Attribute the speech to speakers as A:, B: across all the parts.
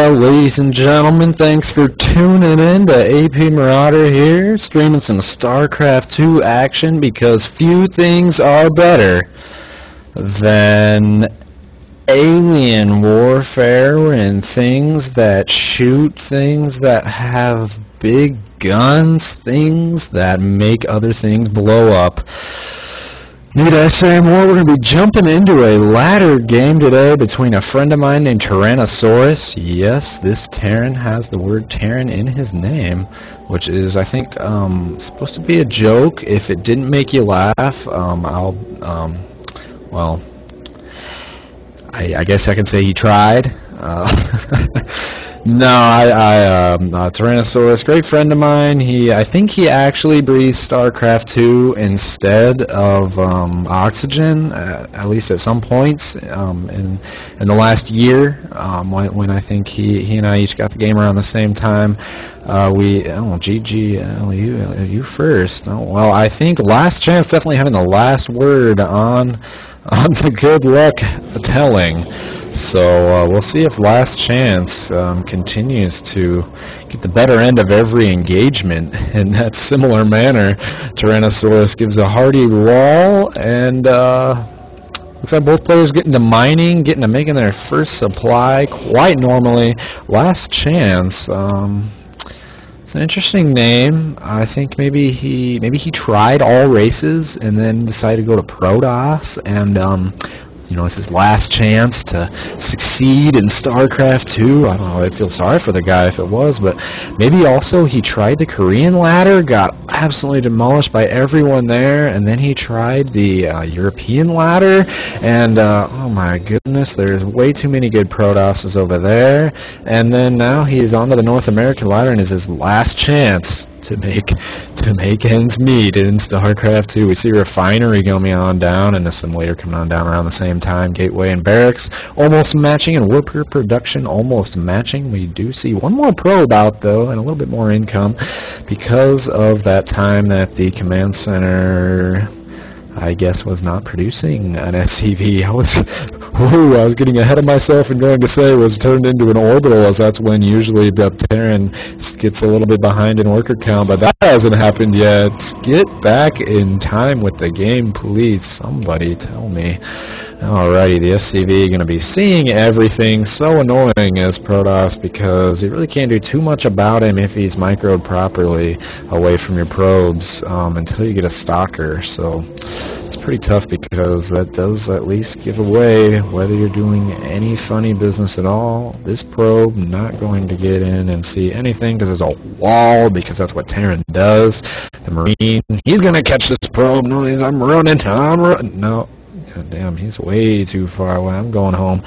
A: Well, ladies and gentlemen, thanks for tuning in to AP Marauder here, streaming some StarCraft 2 action because few things are better than alien warfare and things that shoot, things that have big guns, things that make other things blow up. Need I say more? We're going to be jumping into a ladder game today between a friend of mine named Terranosarus. Yes, this Terran has the word Terran in his name, which is, I think, supposed to be a joke. If it didn't make you laugh, well, I guess I can say he tried. No, Terranosarus, great friend of mine. I think he actually breathed StarCraft 2 instead of oxygen, at least at some points in the last year. When I think he and I each got the game around the same time. GG, you first. Oh, well, I think Last Chance definitely having the last word on the good luck telling. So we'll see if Last Chance continues to get the better end of every engagement in that similar manner. Terranosarus gives a hearty wall, and looks like both players getting to mining, getting to making their first supply quite normally. Last Chance. It's an interesting name. I think maybe he tried all races and then decided to go to Protoss, and it's his last chance to succeed in StarCraft 2. I don't know, I'd feel sorry for the guy if it was, but maybe also he tried the Korean ladder, got absolutely demolished by everyone there, and then he tried the European ladder, and oh my goodness, there's way too many good Protosses over there, and then now he's on to the North American ladder and is his last chance to make ends meet in StarCraft 2. We see Refinery coming on down and Assimilator coming on down around the same time. Gateway and Barracks almost matching, and Worker Production almost matching. We do see one more probe out though, and a little bit more income because of that time that the command center, I guess, was not producing an SCV. I was getting ahead of myself and going to say it was turned into an orbital, as that's when usually the Terran gets a little bit behind in worker count, but that hasn't happened yet. Get back in time with the game, please. Somebody tell me. Alrighty, the SCV going to be seeing everything. So annoying as Protoss because you really can't do too much about him if he's microed properly away from your probes until you get a stalker. So it's pretty tough because that does at least give away whether you're doing any funny business at all. This probe not going to get in and see anything because there's a wall, because that's what Terran does. The Marine, he's going to catch this probe. No, I'm running. No. God damn, he's way too far away. I'm going home.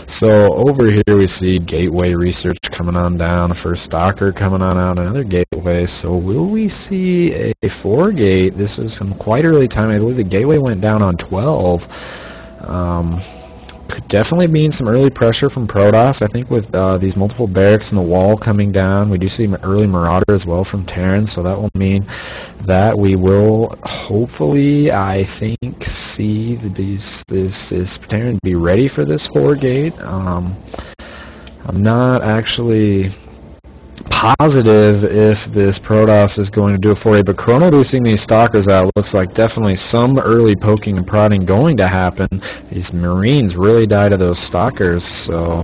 A: So over here we see Gateway Research coming on down, first Stalker coming on out, another Gateway. So will we see a 4-gate? This is some quite early time. I believe the Gateway went down on 12. Could definitely mean some early pressure from Protoss. I think with these multiple barracks and the wall coming down, we do see early Marauder as well from Terran, so that will mean that we will hopefully, I think, see this Terran be ready for this 4-gate. I'm not actually positive if this Protoss is going to do it for you, but chrono boosting these stalkers out looks like definitely some early poking and prodding going to happen. These Marines really died of those stalkers, so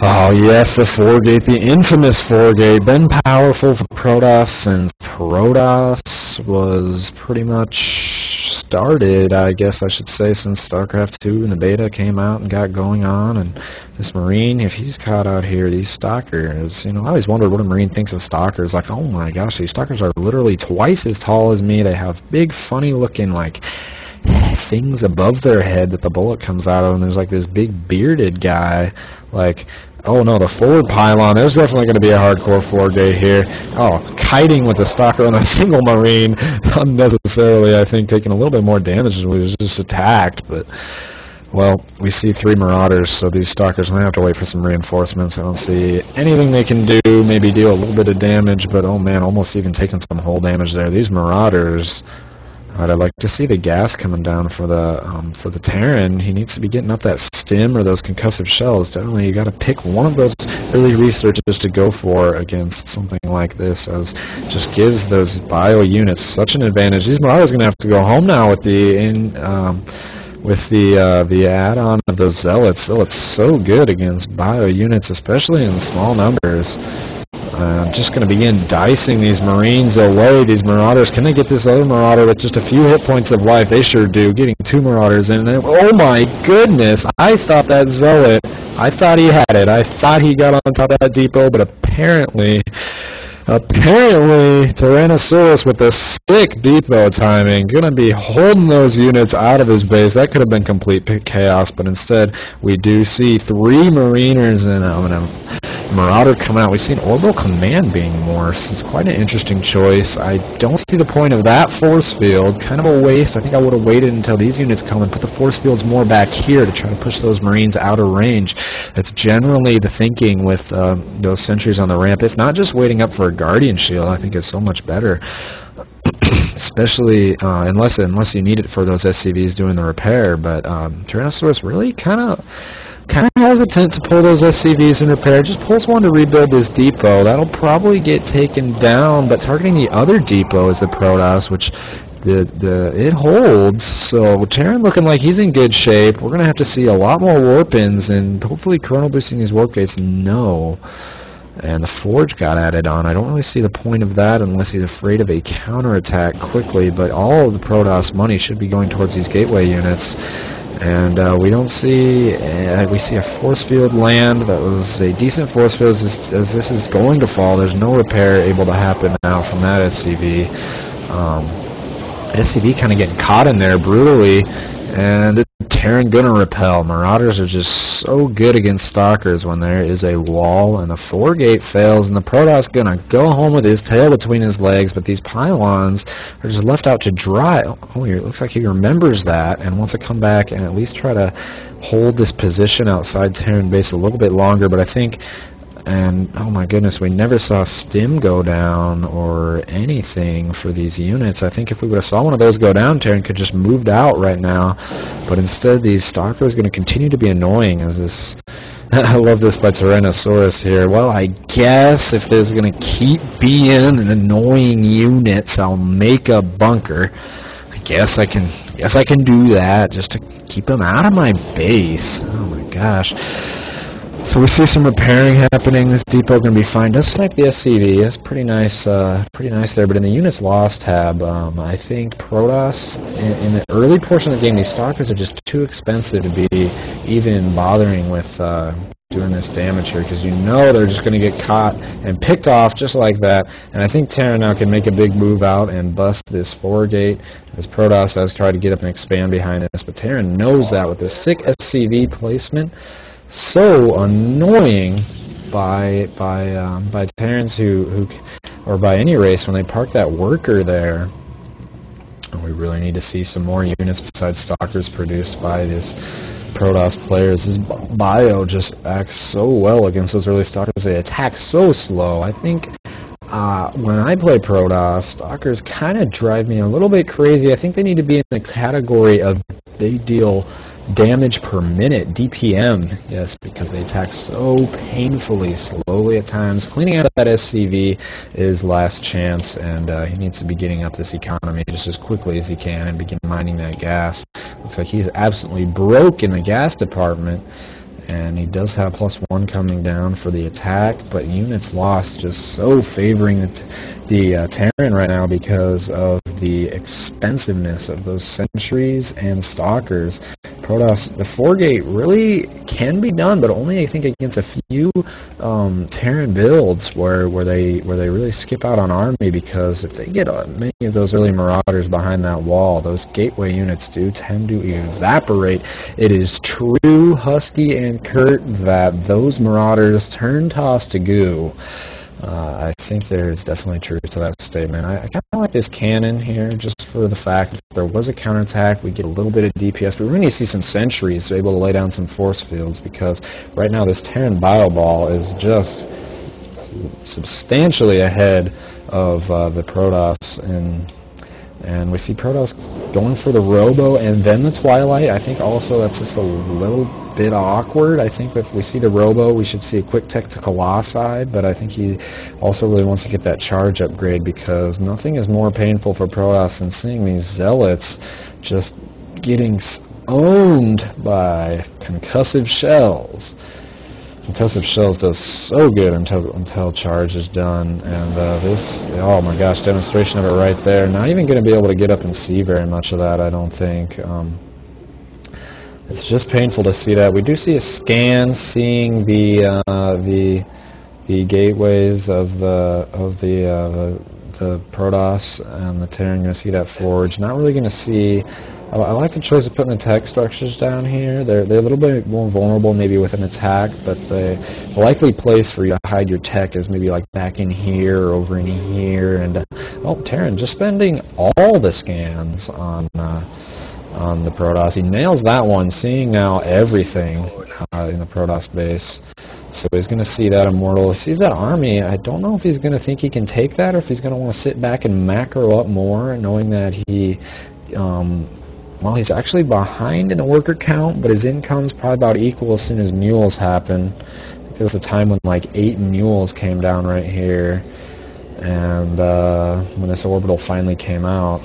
A: oh yes, the 4-gate, the infamous 4-gate, been powerful for Protoss since Protoss was pretty much started, I guess I should say, since StarCraft 2 and the beta came out and got going on. And this Marine, if he's caught out here, these stalkers, I always wondered what a Marine thinks of stalkers. Like, oh my gosh, these stalkers are literally twice as tall as me. They have big, funny looking, like, things above their head that the bullet comes out of, and there's like this big bearded guy, like, oh no, the forward pylon, there's definitely going to be a hardcore 4-gate here. Oh, kiting with the stalker on a single Marine, unnecessarily, I think, taking a little bit more damage than we was just attacked, but, well, we see 3 Marauders, so these stalkers might have to wait for some reinforcements. I don't see anything they can do, maybe deal a little bit of damage, but oh man, almost even taking some whole damage there. These Marauders, Alright, I'd like to see the gas coming down for the Terran. He needs to be getting up that stim or those concussive shells. Definitely, you got to pick one of those early researches to go for against something like this, as just gives those bio units such an advantage. These Marauders are going to have to go home now with the add-on of those Zealots. Zealots so good against bio units, especially in small numbers. Just going to begin dicing these Marines away, these Marauders. Can they get this other Marauder with just a few hit points of life? They sure do. Getting 2 Marauders in there. Oh my goodness! I thought that Zealot, I thought he had it. I thought he got on top of that depot, but apparently Terranosarus with the sick depot timing, going to be holding those units out of his base. That could have been complete chaos, but instead we do see 3 Mariners and a Marauder coming out. We've seen Orbital Command being morphed. It's quite an interesting choice. I don't see the point of that force field. Kind of a waste. I think I would have waited until these units come and put the force fields more back here to try to push those Marines out of range. That's generally the thinking with those sentries on the ramp. If not just waiting up for a Guardian Shield, I think is so much better. Especially unless you need it for those SCVs doing the repair. But Terranosarus really kind of hesitant to pull those SCVs in repair. Just pulls one to rebuild this depot. That'll probably get taken down, but targeting the other depot is the Protoss, which it holds. So Terran looking like he's in good shape. We're going to have to see a lot more warp-ins, and hopefully chrono boosting these warp gates. No. And the Forge got added on. I don't really see the point of that unless he's afraid of a counterattack quickly, but all of the Protoss money should be going towards these gateway units. And we don't see, we see a force field land. That was a decent force field as this is going to fall. There's no repair able to happen now from that SCV. SCV kind of getting caught in there brutally, and the Terran gonna repel. Marauders are just so good against Stalkers when there is a wall, and the 4-gate fails, and the Protoss gonna go home with his tail between his legs, but these pylons are just left out to dry. Oh, it looks like he remembers that and wants to come back and at least try to hold this position outside Terran base a little bit longer, but I think... And oh my goodness, we never saw stim go down or anything for these units. I think if we would have saw one of those go down, Terran could just moved out right now. But instead, these Stalkers are going to continue to be annoying as this. I love this by Terranosarus here. Well, I guess if there's going to keep being annoying units, I'll make a bunker. I guess I can do that just to keep them out of my base. Oh my gosh. So we see some repairing happening. This depot going to be fine. Does snipe the SCV. That's pretty nice there. But in the units lost tab, I think Protoss in the early portion of the game, these Stalkers are just too expensive to be even bothering with doing this damage here, because you know they're just going to get caught and picked off just like that. And I think Terran now can make a big move out and bust this 4-gate as Protoss has tried to get up and expand behind this. But Terran knows that with this sick SCV placement. So annoying by Terrans who or by any race when they park that worker there. And we really need to see some more units besides Stalkers produced by these Protoss players. This bio just acts so well against those early Stalkers. They attack so slow. I think when I play Protoss, Stalkers kind of drive me a little bit crazy. I think they need to be in the category of they deal damage per minute, DPM, yes, because they attack so painfully slowly at times. Cleaning out that SCV is last chance, and he needs to be getting up this economy just as quickly as he can and begin mining that gas. Looks like he's absolutely broke in the gas department, and he does have +1 coming down for the attack, but units lost just so favoring the Terran right now because of the expensiveness of those sentries and Stalkers. Protoss, the 4-gate really can be done, but only I think against a few Terran builds where they really skip out on army, because if they get many of those early Marauders behind that wall, those gateway units do tend to evaporate. It is true, Husky and Kurt, that those Marauders turn toss to goo. I think there's definitely truth to that statement. I kind of like this cannon here, just for the fact if there was a counterattack, we get a little bit of DPS, but we really need to see some sentries able to lay down some force fields, because right now this Terran Bio Ball is just substantially ahead of the Protoss And we see Protoss going for the Robo and then the Twilight. I think also that's just a little bit awkward. I think if we see the Robo, we should see a quick tech to Colossi, but I think he also really wants to get that charge upgrade, because nothing is more painful for Protoss than seeing these Zealots just getting owned by concussive shells. Concussive shells does so good until charge is done, and this, oh my gosh, demonstration of it right there. Not even going to be able to get up and see very much of that, I don't think. It's just painful to see that. We do see a scan, seeing the gateways of the Protoss and the Terran. Going to see that forge. Not really going to see. I like the choice of putting the tech structures down here. They're a little bit more vulnerable maybe with an attack, but the likely place for you to hide your tech is maybe like back in here or over in here. And oh, Terran just spending all the scans on the Protoss. He nails that one, seeing now everything in the Protoss base. So he's going to see that Immortal. He sees that army. I don't know if he's going to think he can take that, or if he's going to want to sit back and macro up more, knowing that he... well, he's actually behind in the worker count, but his income's probably about equal as soon as mules happen. There was a time when like 8 mules came down right here, and when this orbital finally came out.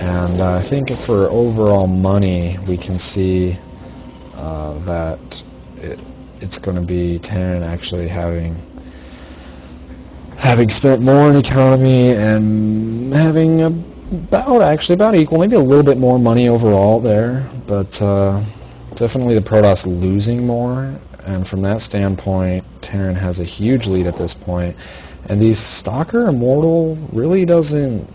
A: And I think for overall money, we can see that it's going to be Terran actually having spent more in economy and having about equal, maybe a little bit more money overall there, but definitely the Protoss losing more. And from that standpoint, Terran has a huge lead at this point. And the Stalker Immortal really doesn't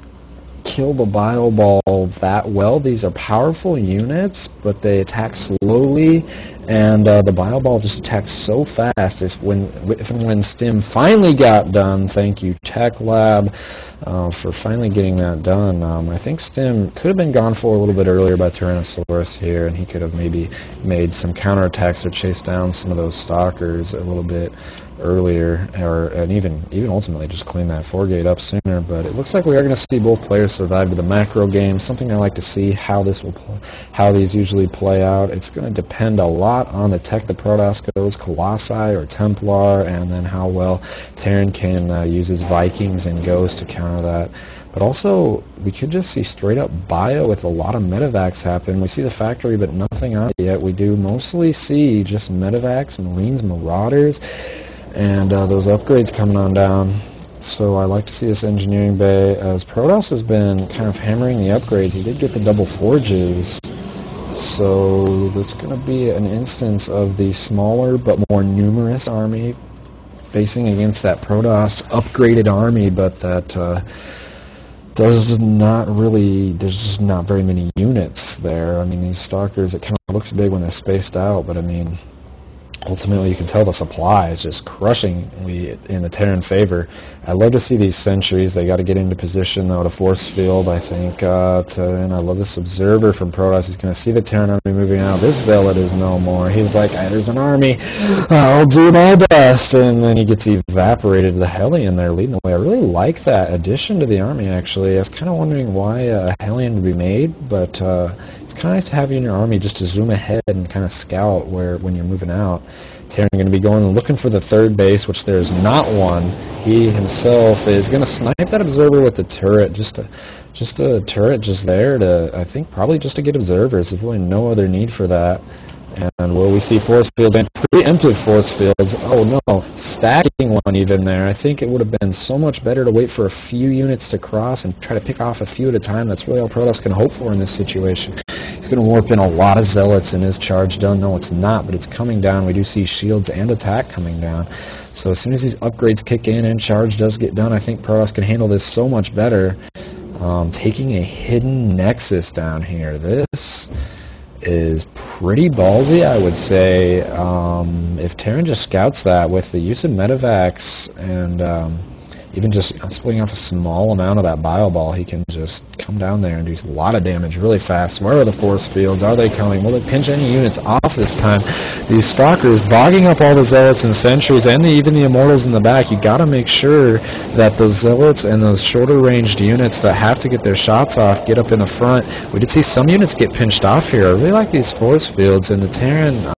A: kill the Bio Ball that well. These are powerful units, but they attack slowly, and the Bio Ball just attacks so fast. If and when Stim finally got done, thank you Tech Lab for finally getting that done. I think Stim could have been gone for a little bit earlier by Terranosarus here, and he could have maybe made some counterattacks or chased down some of those Stalkers a little bit earlier, and even ultimately just clean that 4-gate up sooner. But it looks like we are going to see both players survive to the macro game. Something I like to see how these usually play out. It's going to depend a lot on the tech the Protoss goes, Colossi or Templar, and then how well Terran can use his Vikings and Ghost to counter that. But also, we could just see straight up bio with a lot of medevacs happen. We see the factory, but nothing on it yet. We do mostly see just medevacs, Marines, Marauders, and those upgrades coming on down. So I like to see this engineering bay, as Protoss has been kind of hammering the upgrades. He did get the double forges, so there's going to be an instance of the smaller but more numerous army facing against that Protoss upgraded army, but that there's just not very many units there. I mean, these Stalkers, it kind of looks big when they're spaced out, but I mean, ultimately, you can tell the supply is just crushingly in the Terran favor. I love to see these sentries. They got to get into position, though, to force field, I think. And I love this observer from Protoss. He's going to see the Terran army moving out. This Zealot is no more. He's like, there's an army. I'll do my best. And then he gets evaporated. The Hellion there leading the way. I really like that addition to the army, actually. I was kind of wondering why a Hellion would be made, but it's kind of nice to have you in your army just to zoom ahead and kind of scout when you're moving out. Terran going to be going and looking for the third base, which there's not one. He himself is going to snipe that observer with the turret, just a turret just there to, I think, probably just to get observers. There's really no other need for that. And will we see force fields and preemptive force fields? Oh no, stacking one even there. I think it would have been so much better to wait for a few units to cross and try to pick off a few at a time. That's really all Protoss can hope for in this situation. He's going to warp in a lot of Zealots in his charge done. No, it's not, but it's coming down. We do see shields and attack coming down. So as soon as these upgrades kick in and charge does get done, I think Protoss can handle this so much better. Taking a hidden Nexus down here. This is pretty ballsy, I would say. If Terran just scouts that with the use of medevacs and even just splitting off a small amount of that bio ball, he can just come down there and do a lot of damage really fast. Where are the force fields? Are they coming? Will they pinch any units off this time? These stalkers bogging up all the zealots and sentries and even the immortals in the back. You got to make sure that those zealots and those shorter ranged units that have to get their shots off get up in the front. We did see some units get pinched off here. I really like these force fields, and the Terran